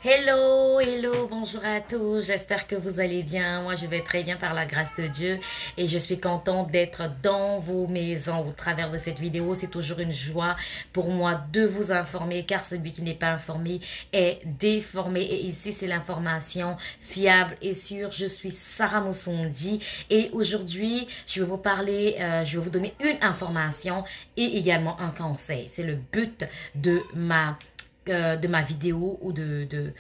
Hello, hello, bonjour à tous. J'espère que vous allez bien. Moi, je vais très bien par la grâce de Dieu et je suis contente d'être dans vos maisons au travers de cette vidéo. C'est toujours une joie pour moi de vous informer car celui qui n'est pas informé est déformé. Et ici, c'est l'information fiable et sûre. Je suis Sarah Moussondi et aujourd'hui, je vais vous parler, je vais vous donner une information et également un conseil. C'est le but de ma vidéo ou de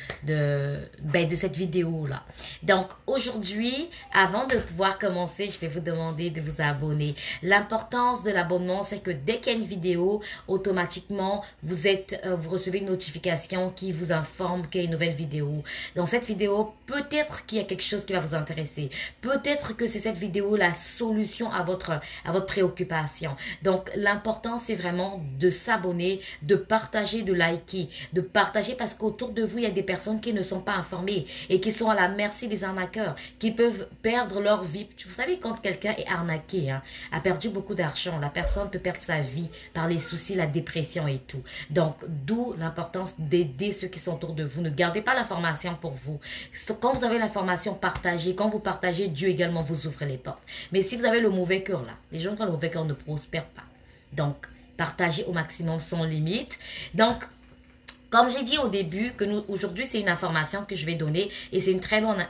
cette vidéo-là. Donc, aujourd'hui, avant de pouvoir commencer, je vais vous demander de vous abonner. L'importance de l'abonnement, c'est que dès qu'il y a une vidéo, automatiquement, vous recevez une notification qui vous informe qu'il y a une nouvelle vidéo. Dans cette vidéo, peut-être qu'il y a quelque chose qui va vous intéresser. Peut-être que c'est cette vidéo la solution à votre préoccupation. Donc, l'important, c'est vraiment de s'abonner, de partager, de liker, de partager parce qu'autour de vous, il y a des personnes qui ne sont pas informées et qui sont à la merci des arnaqueurs, qui peuvent perdre leur vie. Vous savez, quand quelqu'un est arnaqué, a perdu beaucoup d'argent, la personne peut perdre sa vie par les soucis, la dépression et tout. Donc, d'où l'importance d'aider ceux qui sont autour de vous. Ne gardez pas l'information pour vous. Quand vous avez l'information, partagée. Quand vous partagez, Dieu également vous ouvre les portes. Mais si vous avez le mauvais cœur là, les gens qui ont le mauvais cœur ne prospèrent pas. Donc, partagez au maximum sans limite. Donc, comme j'ai dit au début, que aujourd'hui, c'est une information que je vais donner et c'est une très bonne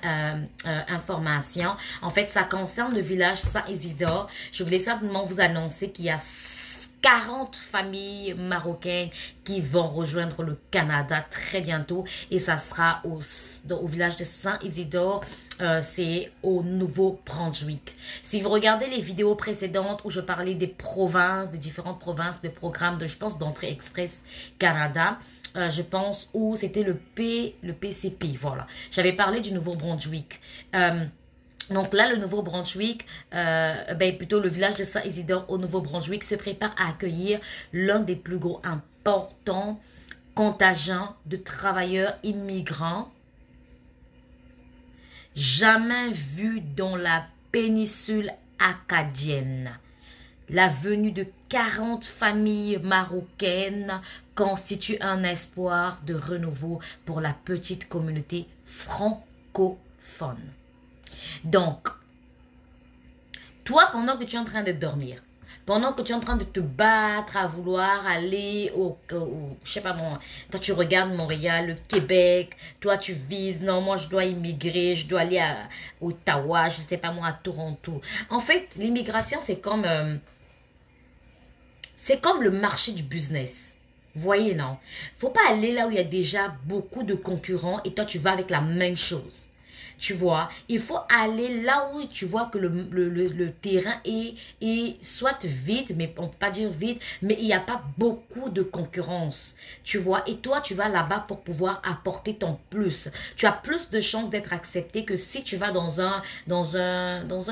information. En fait, ça concerne le village Saint-Isidore. Je voulais simplement vous annoncer qu'il y a 40 familles marocaines qui vont rejoindre le Canada très bientôt et ça sera au village de Saint-Isidore. C'est au Nouveau-Brunswick. Si vous regardez les vidéos précédentes où je parlais des provinces, des différentes provinces, de programmes de, je pense, d'entrée express Canada, je pense, où c'était le PCP, voilà. J'avais parlé du Nouveau-Brunswick. Donc là, le Nouveau-Brunswick, plutôt le village de Saint-Isidore au Nouveau-Brunswick se prépare à accueillir l'un des plus gros importants contingents de travailleurs immigrants jamais vus dans la péninsule acadienne. La venue de 40 familles marocaines constitue un espoir de renouveau pour la petite communauté francophone. Donc, toi, pendant que tu es en train de dormir, pendant que tu es en train de te battre à vouloir aller je sais pas moi, toi tu regardes Montréal, le Québec, toi tu vises, non, moi je dois immigrer, je dois aller à Ottawa, je sais pas moi, à Toronto. En fait, l'immigration, c'est comme le marché du business. Voyez, non? Faut pas aller là où il y a déjà beaucoup de concurrents et toi tu vas avec la même chose. Tu vois, il faut aller là où tu vois que le terrain est soit vide, mais on ne peut pas dire vide, mais il n'y a pas beaucoup de concurrence. Tu vois, et toi, tu vas là-bas pour pouvoir apporter ton plus. Tu as plus de chances d'être accepté que si tu vas dans un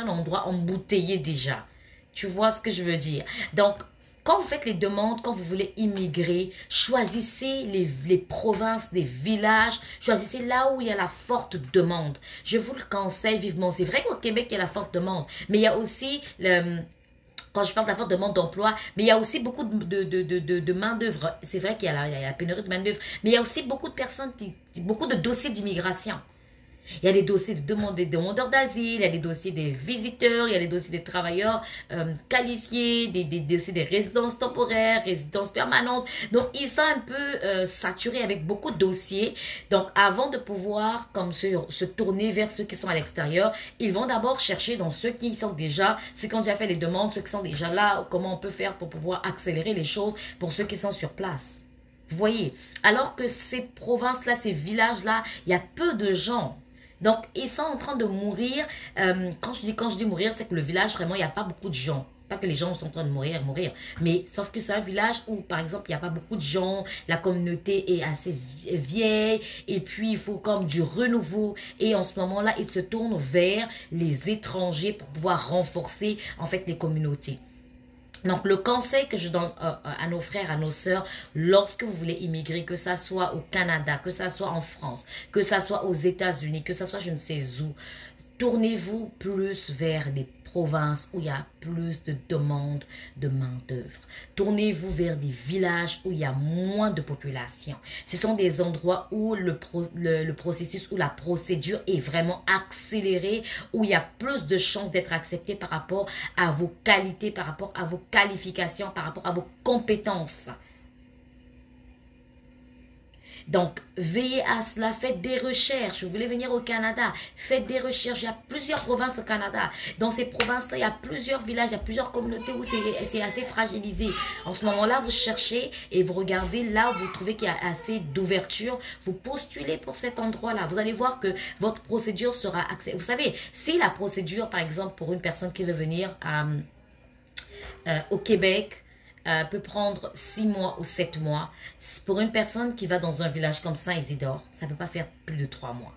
endroit embouteillé déjà. Tu vois ce que je veux dire? Donc, quand vous faites les demandes, quand vous voulez immigrer, choisissez les provinces, les villages, choisissez là où il y a la forte demande. Je vous le conseille vivement. C'est vrai qu'au Québec, il y a la forte demande, mais il y a aussi quand je parle de la forte demande d'emploi, mais il y a aussi beaucoup de main-d'œuvre. C'est vrai qu'il y a la pénurie de main-d'œuvre, mais il y a aussi beaucoup de personnes, beaucoup de dossiers d'immigration. Il y a des dossiers des demandeurs d'asile, il y a des dossiers des visiteurs, il y a des dossiers des travailleurs qualifiés, des dossiers des résidences temporaires, résidences permanentes. Donc, ils sont un peu saturés avec beaucoup de dossiers. Donc, avant de pouvoir comme se tourner vers ceux qui sont à l'extérieur, ils vont d'abord chercher dans ceux qui ont déjà fait les demandes, ceux qui sont déjà là, comment on peut faire pour pouvoir accélérer les choses pour ceux qui sont sur place. Vous voyez, alors que ces provinces-là, ces villages-là, il y a peu de gens. Donc, ils sont en train de mourir. Quand je dis mourir, c'est que le village, vraiment, il n'y a pas beaucoup de gens. Pas que les gens sont en train de mourir. Mais sauf que c'est un village où, par exemple, il n'y a pas beaucoup de gens. La communauté est assez vieille. Et puis, il faut comme du renouveau. Et en ce moment-là, ils se tournent vers les étrangers pour pouvoir renforcer, en fait, les communautés. Donc, le conseil que je donne à nos frères, à nos sœurs, lorsque vous voulez immigrer, que ça soit au Canada, que ça soit en France, que ça soit aux États-Unis, que ça soit je ne sais où, tournez-vous plus vers les provinces où il y a plus de demandes de main-d'œuvre. Tournez-vous vers des villages où il y a moins de population. Ce sont des endroits où le processus, où la procédure est vraiment accélérée, où il y a plus de chances d'être accepté par rapport à vos qualités, par rapport à vos qualifications, par rapport à vos compétences. Donc, veillez à cela, faites des recherches. Vous voulez venir au Canada, faites des recherches. Il y a plusieurs provinces au Canada. Dans ces provinces-là, il y a plusieurs villages, il y a plusieurs communautés où c'est assez fragilisé. En ce moment-là, vous cherchez et vous regardez là où vous trouvez qu'il y a assez d'ouverture. Vous postulez pour cet endroit-là. Vous allez voir que votre procédure sera acceptée. Vous savez, si la procédure, par exemple, pour une personne qui veut venir au Québec, peut prendre 6 mois ou 7 mois. Pour une personne qui va dans un village comme Saint-Isidore, ça ne peut pas faire plus de 3 mois.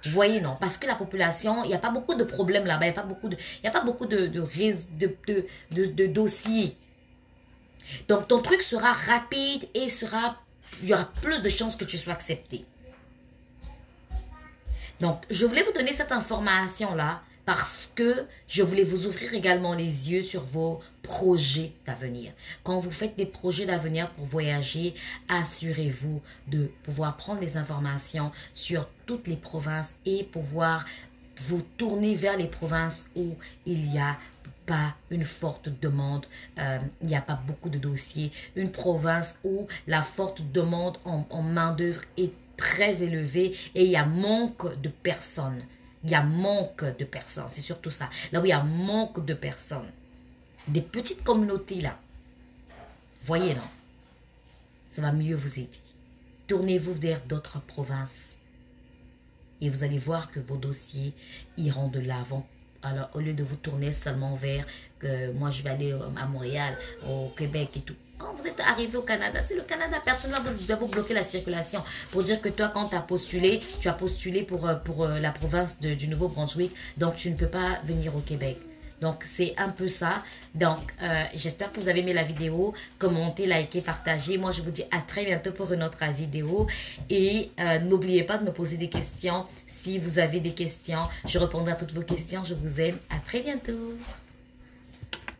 Vous voyez, non? Parce que la population, il n'y a pas beaucoup de problèmes là-bas, il n'y a pas beaucoup de dossiers. Donc, ton truc sera rapide et il y aura plus de chances que tu sois accepté. Donc, je voulais vous donner cette information-là parce que je voulais vous ouvrir également les yeux sur vos projets d'avenir. Quand vous faites des projets d'avenir pour voyager, assurez-vous de pouvoir prendre les informations sur toutes les provinces et pouvoir vous tourner vers les provinces où il n'y a pas une forte demande, il n'y a pas beaucoup de dossiers. Une province où la forte demande en main-d'œuvre est très élevée et il y a manque de personnes. Il y a manque de personnes, c'est surtout ça. Là où il y a manque de personnes. Des petites communautés là. Voyez, non? Ça va mieux vous aider. Tournez-vous vers d'autres provinces. Et vous allez voir que vos dossiers iront de l'avant. Alors, au lieu de vous tourner seulement vers que moi, je vais aller à Montréal, au Québec et tout. Quand vous êtes arrivé au Canada, c'est le Canada. Personne ne va vous bloquer la circulation. Pour dire que toi, quand tu as postulé pour la province du Nouveau-Brunswick. Donc, tu ne peux pas venir au Québec. Donc, c'est un peu ça. Donc, j'espère que vous avez aimé la vidéo. Commentez, likez, partagez. Moi, je vous dis à très bientôt pour une autre vidéo. Et n'oubliez pas de me poser des questions. Si vous avez des questions, je répondrai à toutes vos questions. Je vous aime. À très bientôt.